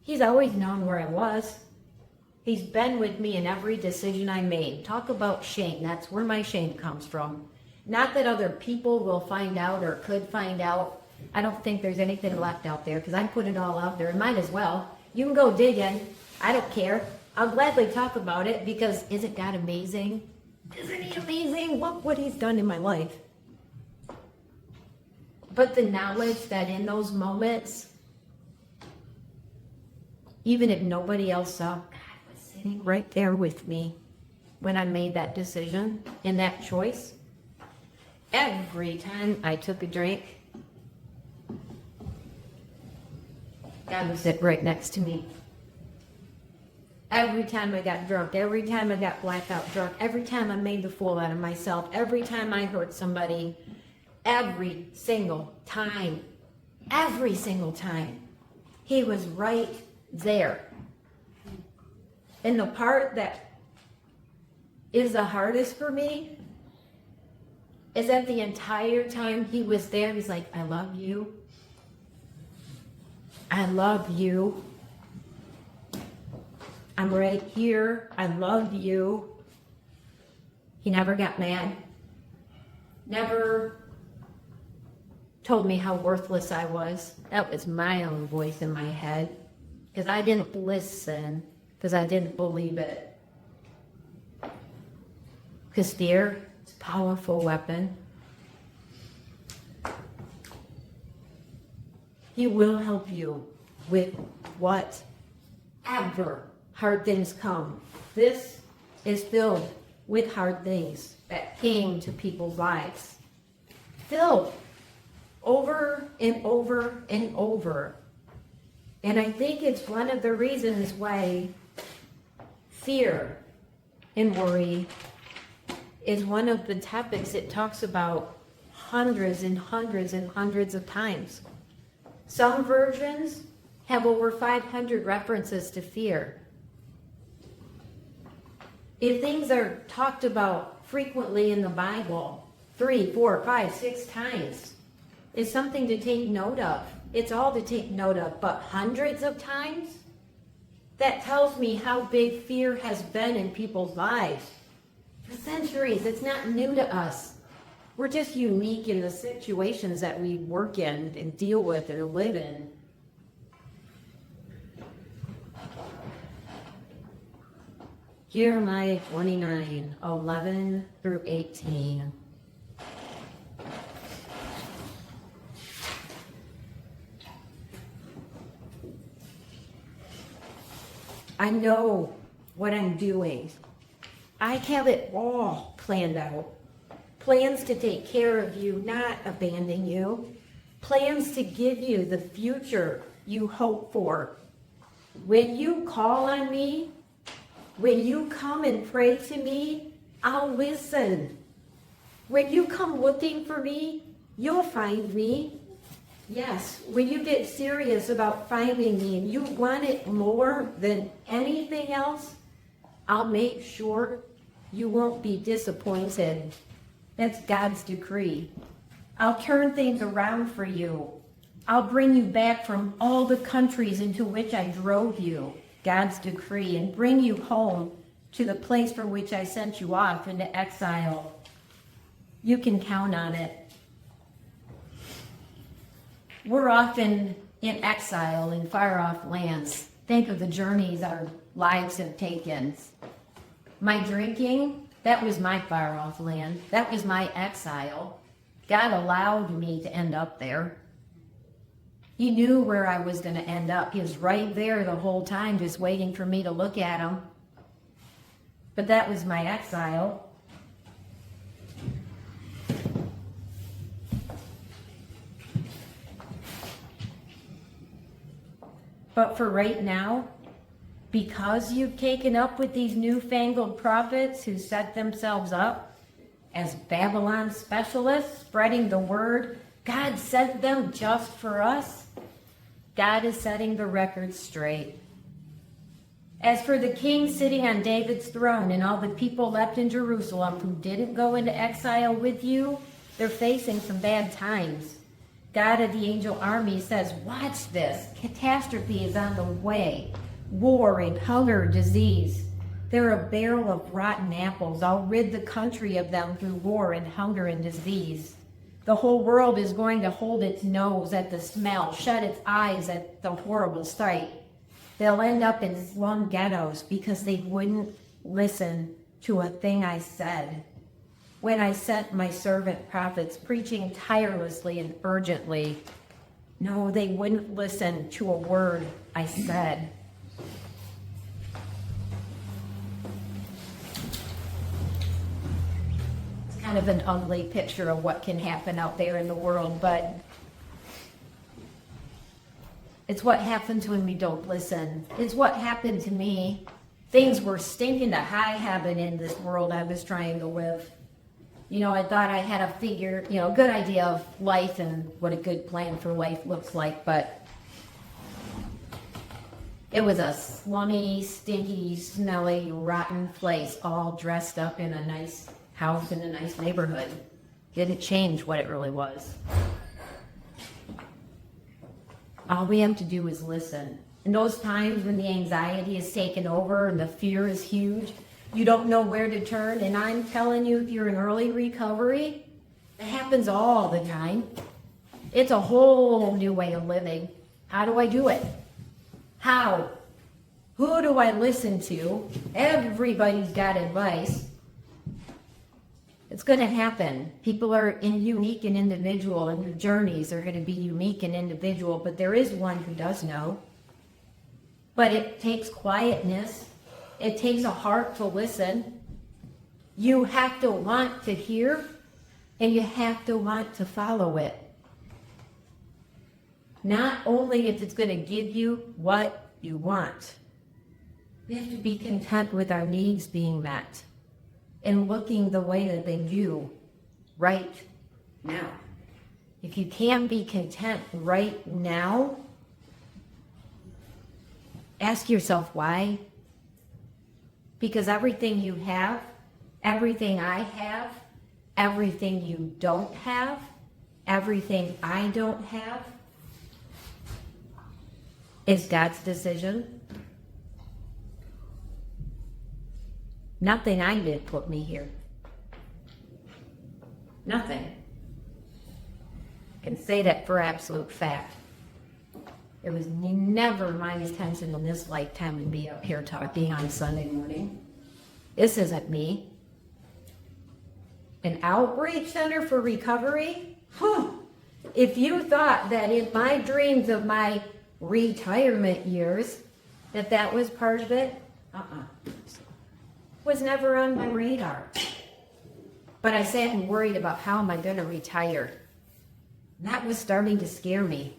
He's always known where I was. He's been with me in every decision I made. Talk about shame. That's where my shame comes from. Not that other people will find out or could find out. I don't think there's anything left out there because I put it all out there. Might as well. You can go digging. I don't care. I'll gladly talk about it because isn't God amazing? Isn't He amazing? Look what He's done in my life. But the knowledge that in those moments, even if nobody else saw, God was sitting right there with me when I made that decision and that choice. Every time I took a drink, God would sit right next to me. Every time I got drunk, every time I got blackout drunk, every time I made the fool out of myself, every time I hurt somebody, every single time, He was right there. And the part that is the hardest for me is that the entire time He was there, He's like, I love you. I love you. I'm right here. I love you. He never got mad. Never told me how worthless I was. That was my own voice in my head. Because I didn't listen. Because I didn't believe it. Because fear is a powerful weapon. He will help you with whatever hard things come. This is filled with hard things that came to people's lives. Filled over and over and over. And I think it's one of the reasons why fear and worry is one of the topics it talks about hundreds and hundreds and hundreds of times. Some versions have over 500 references to fear. If things are talked about frequently in the Bible, 3, 4, 5, 6 times, it's something to take note of. It's all to take note of, but hundreds of times? That tells me how big fear has been in people's lives. For centuries, it's not new to us. We're just unique in the situations that we work in and deal with or live in. Jeremiah 29, 11 through 18. I know what I'm doing. I have it all planned out. Plans to take care of you, not abandon you. Plans to give you the future you hope for. When you call on me, when you come and pray to me, I'll listen. When you come looking for me, you'll find me. Yes, when you get serious about finding me and you want it more than anything else, I'll make sure you won't be disappointed. That's God's decree. I'll turn things around for you. I'll bring you back from all the countries into which I drove you. God's decree and bring you home to the place from which I sent you off into exile. You can count on it. We're often in exile in far-off lands. Think of the journeys our lives have taken. My drinking, that was my far-off land. That was my exile. God allowed me to end up there. He knew where I was going to end up. He was right there the whole time, just waiting for me to look at him. But that was my exile. But for right now, because you've taken up with these newfangled prophets who set themselves up as Babylon specialists, spreading the word, God sent them just for us. God is setting the record straight. As for the king sitting on David's throne and all the people left in Jerusalem who didn't go into exile with you, they're facing some bad times. God of the angel army says, watch this. Catastrophe is on the way. War and hunger, disease. They're a barrel of rotten apples. I'll rid the country of them through war and hunger and disease. The whole world is going to hold its nose at the smell, shut its eyes at the horrible sight. They'll end up in slum ghettos because they wouldn't listen to a thing I said. When I sent my servant prophets preaching tirelessly and urgently, no, they wouldn't listen to a word I said. It's kind of an ugly picture of what can happen out there in the world, but it's what happens when we don't listen. It's what happened to me. Things were stinking to high heaven in this world I was trying to live. You know, I thought I had a good idea of life and what a good plan for life looks like, but it was a slummy, stinky, smelly, rotten place, all dressed up in a nice house in a nice neighborhood. Didn't change what it really was. All we have to do is listen. In those times when the anxiety is taken over and the fear is huge, you don't know where to turn, and I'm telling you, if you're in early recovery, it happens all the time. It's a whole new way of living. How do I do it? How? Who do I listen to? Everybody's got advice. It's going to happen. People are unique and individual, and their journeys are going to be unique and individual, but there is one who does know. But it takes quietness. It takes a heart to listen. You have to want to hear, and you have to want to follow it. Not only if it's going to give you what you want. We have to be content with our needs being met and looking the way that they do right now. If you can't be content right now, ask yourself why. Because everything you have, everything I have, everything you don't have, everything I don't have, is God's decision. Nothing I did put me here. Nothing. I can say that for absolute fact. It was never my intention in this lifetime to be up here talking on Sunday morning. This isn't me. An outreach center for recovery? If you thought that in my dreams of my retirement years, that was part of it, was never on my radar. But I sat and worried about how am I going to retire. That was starting to scare me.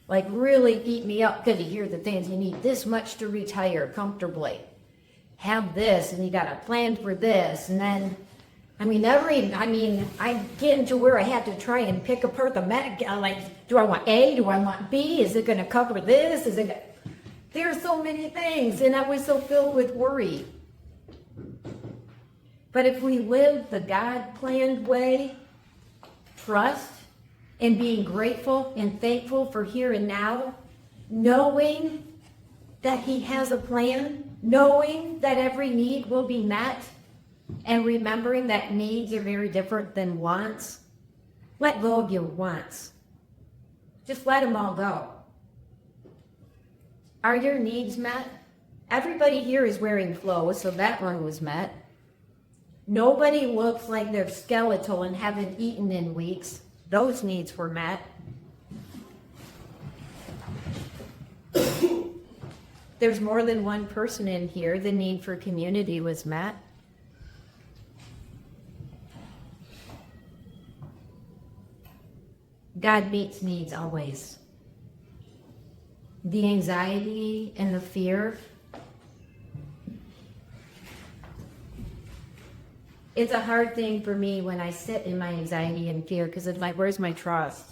Like really beat me up because you hear the things, you need this much to retire comfortably. Have this, and you got a plan for this, and then, I get into where I have to try and pick apart the like, do I want A, do I want B, is it going to cover this, there's so many things, and I was so filled with worry. But if we live the God-planned way, trust, and being grateful and thankful for here and now, knowing that he has a plan, knowing that every need will be met, and remembering that needs are very different than wants. Let go of your wants. Just let them all go. Are your needs met? Everybody here is wearing clothes, so that one was met. Nobody looks like they're skeletal and haven't eaten in weeks. Those needs were met. There's more than one person in here. The need for community was met. God meets needs always. The anxiety and the fear, it's a hard thing for me when I sit in my anxiety and fear, because it's like, where's my trust?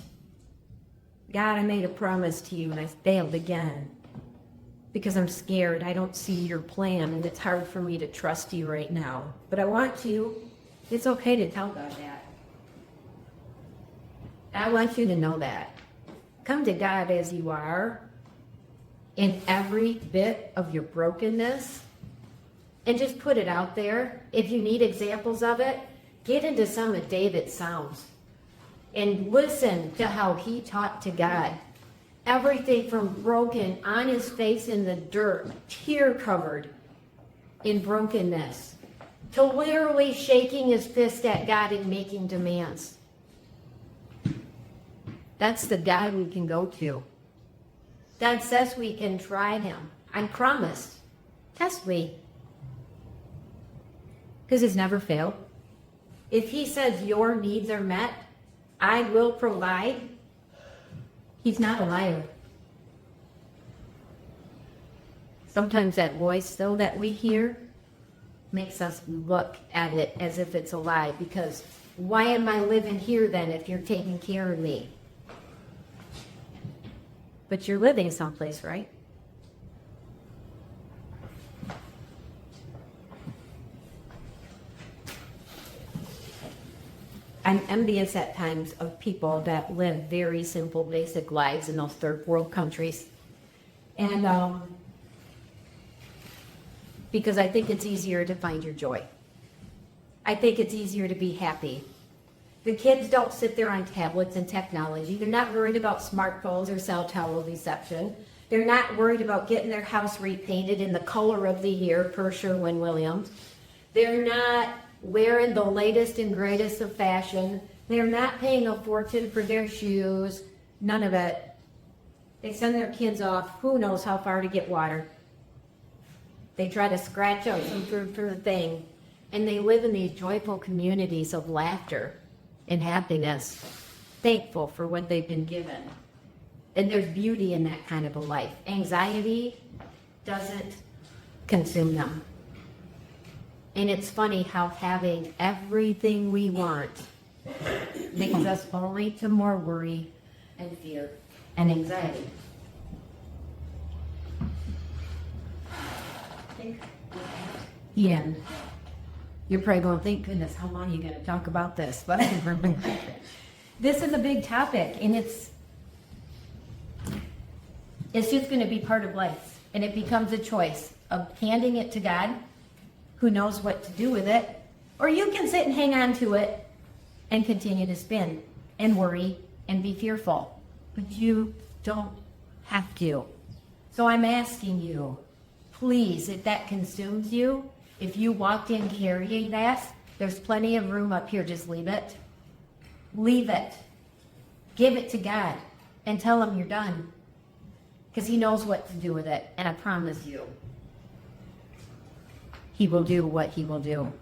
God, I made a promise to you and I failed again because I'm scared. I don't see your plan and it's hard for me to trust you right now. But I want to. It's okay to tell God that. I want you to know that. Come to God as you are, in every bit of your brokenness, and just put it out there. If you need examples of it, get into some of David's Psalms and listen to how he talked to God. Everything from broken, on his face in the dirt, tear covered in brokenness, to literally shaking his fist at God and making demands. That's the God we can go to. God says we can try him. I promised. Test me. Because he's never failed. If he says your needs are met, I will provide. He's not a liar. Sometimes that voice, though, that we hear makes us look at it as if it's a lie. Because why am I living here then if you're taking care of me? But you're living someplace, right? I'm envious at times of people that live very simple, basic lives in those third world countries. And because I think it's easier to find your joy. I think it's easier to be happy. The kids don't sit there on tablets and technology. They're not worried about smartphones or cell tower reception. They're not worried about getting their house repainted in the color of the year per Sherwin-Williams. They're not wearing the latest and greatest of fashion. They're not paying a fortune for their shoes. None of it. They send their kids off who knows how far to get water. They try to scratch out some food for the thing. And they live in these joyful communities of laughter and happiness, thankful for what they've been given. And there's beauty in that kind of a life. Anxiety doesn't consume them. And it's funny how having everything we want leads us only to more worry and fear and anxiety. Yeah. You're probably going, thank goodness, how long are you going to talk about this? But this is a big topic, and it's just going to be part of life. And it becomes a choice of handing it to God, who knows what to do with it, or you can sit and hang on to it and continue to spin and worry and be fearful. But you don't have to. So I'm asking you, please, if that consumes you, if you walked in carrying that, there's plenty of room up here. Just leave it. Leave it. Give it to God and tell him you're done. Because he knows what to do with it. And I promise you, he will do what he will do.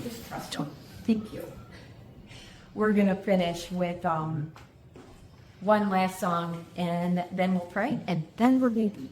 Just trust him. Thank you. We're going to finish with one last song, and then we'll pray, and then we're going to